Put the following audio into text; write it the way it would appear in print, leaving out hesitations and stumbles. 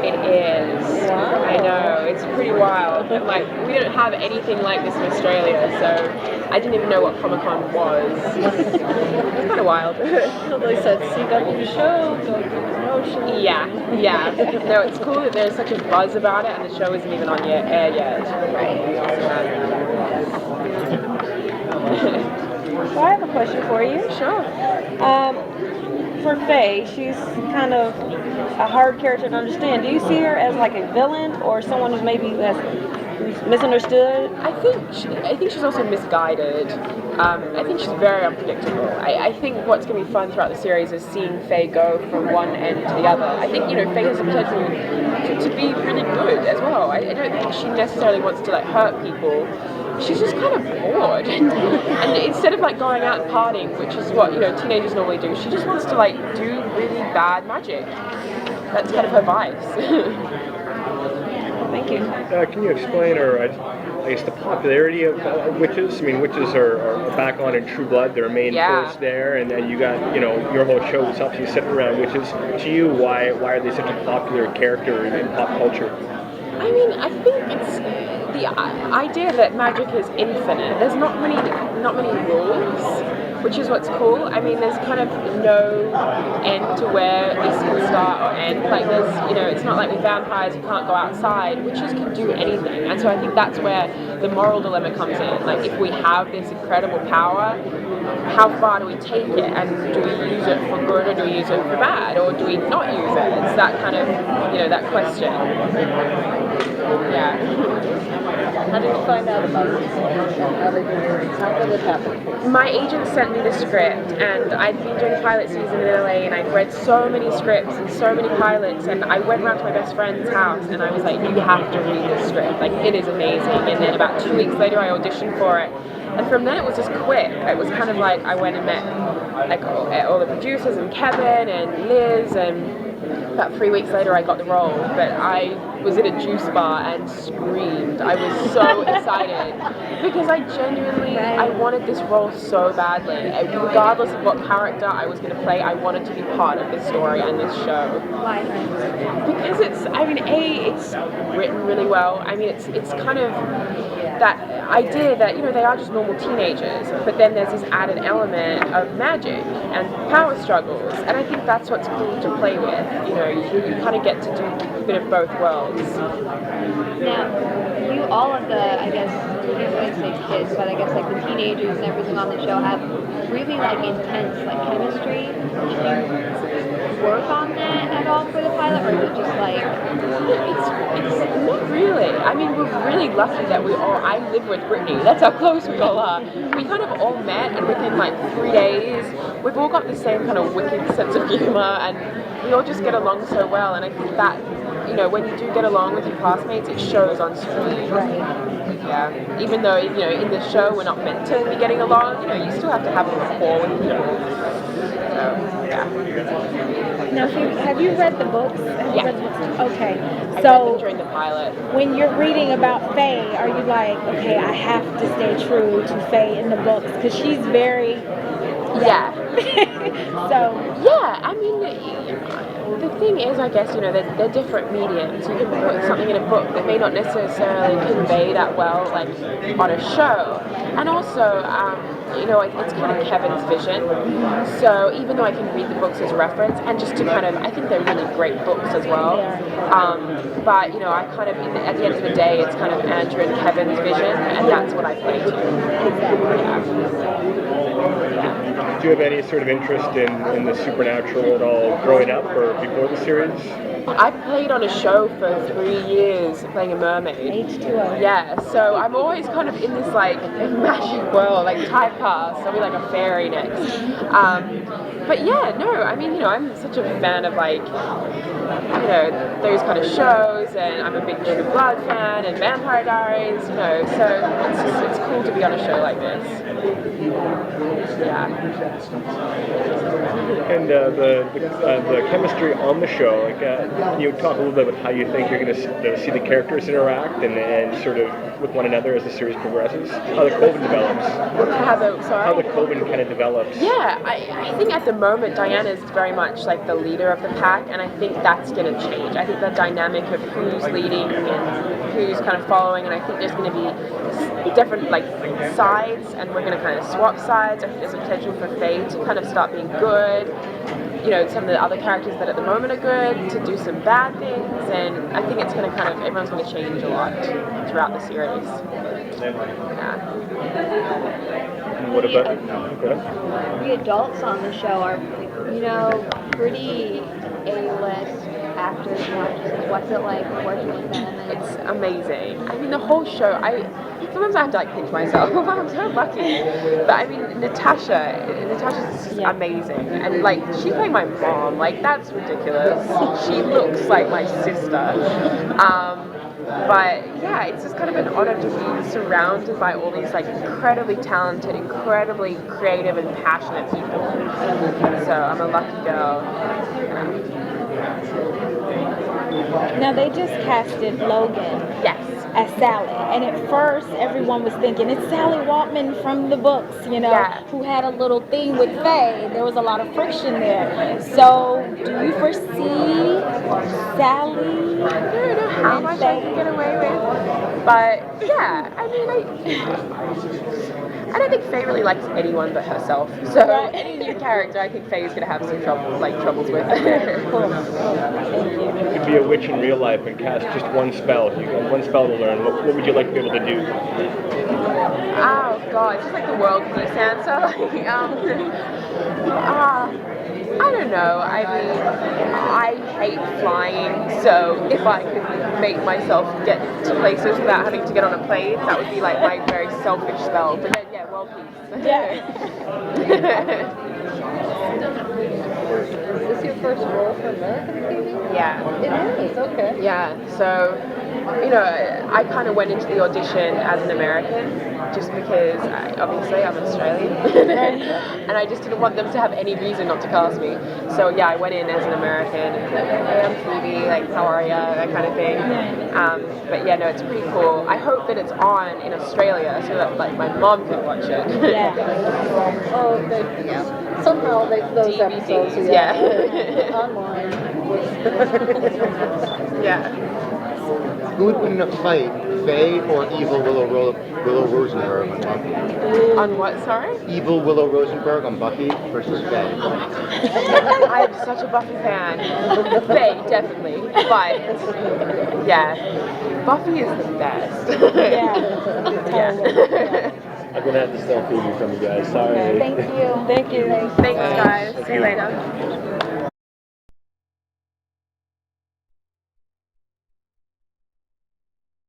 It is. Wow. I know, it's pretty wild. And like, we don't have anything like this in Australia, so I didn't even know what Comic-Con was. It's kind of wild. So they said CW show, go through promotion. Yeah. No, it's cool that there's such a buzz about it, and the show isn't even on air yet. So I have a question for you. Sure. For Faye, she's kind of a hard character to understand. Do you see her as like a villain or someone who's maybe who's misunderstood? I think she's also misguided. I think she's very unpredictable. I think what's going to be fun throughout the series is seeing Faye go from one end to the other. I think Faye has the potential to be really good as well. I don't think she necessarily wants to like hurt people. She's just kind of bored, and instead of like going out and partying, which is what teenagers normally do, she just wants to like do really bad magic. That's kind of her vice. Thank you. Can you explain, or I guess, the popularity of witches? I mean, witches are back on in True Blood. They're a main force there, and then you got your whole show is obviously centered around witches. To you, why are they such a popular character in pop culture? I mean, I think it's the idea that magic is infinite. There's not many rules, which is what's cool. I mean, there's kind of no end to where this can start or end. Like there's, it's not like with vampires you can't go outside. Witches can do anything, and so I think that's where the moral dilemma comes in. Like if we have this incredible power, how far do we take it, and do we use it for good or do we use it for bad, or do we not use it? It's that kind of, that question. Yeah. How did you find out about this? How did it happen? My agent sent me the script, and I'd been doing pilot season in LA, and I'd read so many scripts and so many pilots, and I went around to my best friend's house, and I was like, you have to read this script, like it is amazing. And then about 2 weeks later I auditioned for it, and from then it was just quick. It was kind of like I went and met like all the producers and Kevin and Liz, and about 3 weeks later I got the role, but I was in a juice bar and screamed. I was so excited because I genuinely, I wanted this role so badly. Regardless of what character I was going to play, I wanted to be part of this story and this show. Why? Because it's written really well. I mean, it's kind of that idea that, they are just normal teenagers, but then there's this added element of magic and power struggles, and I think that's what's cool to play with. You kind of get to do a bit of both worlds. Now, all of the, I guess, I wouldn't say kids, but I guess like the teenagers and everything on the show have really like intense like chemistry. Did you work on that at all for the pilot, or is it just like... It's not really. I mean, we're really lucky that I live with Brittany. That's how close we all are. We kind of all met, and within like 3 days, we've all got the same kind of wicked sense of humor, and we all just get along so well. And I think that, when you do get along with your classmates, it shows on screen. Right. Yeah. Even though, in the show we're not meant to be getting along, you still have to have a rapport with people. So, yeah. Now, have you read the books? Yeah. Okay. I read So them during the pilot. when you're reading about Faye, are you like, okay, I have to stay true to Faye in the books because she's very... Yeah. So... Yeah, I mean, the thing is, I guess, they're different mediums. You can put something in a book that may not necessarily convey that well, like, on a show. And also, it's kind of Kevin's vision. So even though I can read the books as reference, and just to kind of, I think they're really great books as well. But, I kind of, at the end of the day, it's kind of Andrew and Kevin's vision, and that's what I play to. Do you have any sort of interest in the supernatural at all growing up or before the series? I played on a show for 3 years, playing a mermaid. H2O. Yeah, so I'm always kind of in this like magic world, like typecast. I'll be like a fairy next. But yeah, no, I mean, I'm such a fan of like, those kind of shows, and I'm a big True Blood fan and Vampire Diaries, so it's cool to be on a show like this. Yeah. And the chemistry on the show, can you talk a little bit about how you think you're going to see the characters interact and sort of with one another as the series progresses? How the Coven develops? How the Coven kind of develops? Yeah, I think at the moment Diana is very much like the leader of the pack, and I think that's going to change. I think the dynamic of who's leading and who's kind of following, and I think there's going to be different like sides, and we're going to kind of swap sides. I think there's a potential for Faye to kind of start being good. You know, some of the other characters that at the moment are good to do some bad things, and I think it's going to kind of, everyone's going to change a lot throughout the series. Yeah. What about The adults on the show are, you know, pretty A-list actors and actresses. What's it like working with them? It's amazing. I mean, the whole show, sometimes I have to like pinch myself. I'm so lucky. But I mean, Natasha's amazing. And like, she played my mom. Like, that's ridiculous. She looks like my sister. But yeah, it's just kind of an honor to be surrounded by all these like incredibly talented, incredibly creative and passionate people. So I'm a lucky girl. Now they just casted Logan. Yes. As Sally, and at first everyone was thinking it's Sally Waltman from the books, you know, who had a little thing with Faye. There was a lot of friction there. So, do you foresee Sally? I don't know how much I can get away with, but yeah, I mean, I don't think Faye really likes anyone but herself. So any new character, I think Faye's gonna have some troubles with. Cool. You could be a witch in real life and cast just one spell. You got one spell to learn. What would you like to be able to do? Oh god, it's just like the world peace answer. I don't know. I mean, I hate flying, so if I could make myself get to places without having to get on a plane, that would be like my very selfish spell. But then, yeah, world peace. Is this your first role for American TV? Yeah. It is, okay. Yeah, so, you know, I kind of went into the audition as an American, just because obviously I'm Australian, and I just didn't want them to have any reason not to cast me. So yeah, I went in as an American, and hey, I'm Phoebe, like, how are ya, that kind of thing. But yeah, no, it's pretty cool. I hope that it's on in Australia so that like my mom can watch it. Oh, somehow those DVDs, episodes, online. Yeah. Who would win in a fight, Faye or evil Willow Rosenberg on Buffy? On what, sorry? Evil Willow Rosenberg on Buffy versus Faye. I am such a Buffy fan. Faye, definitely. But, yeah, Buffy is the best. Yeah. I'm gonna have to steal Phoebe from you guys. Sorry. Thank you. Thanks, guys. See you later.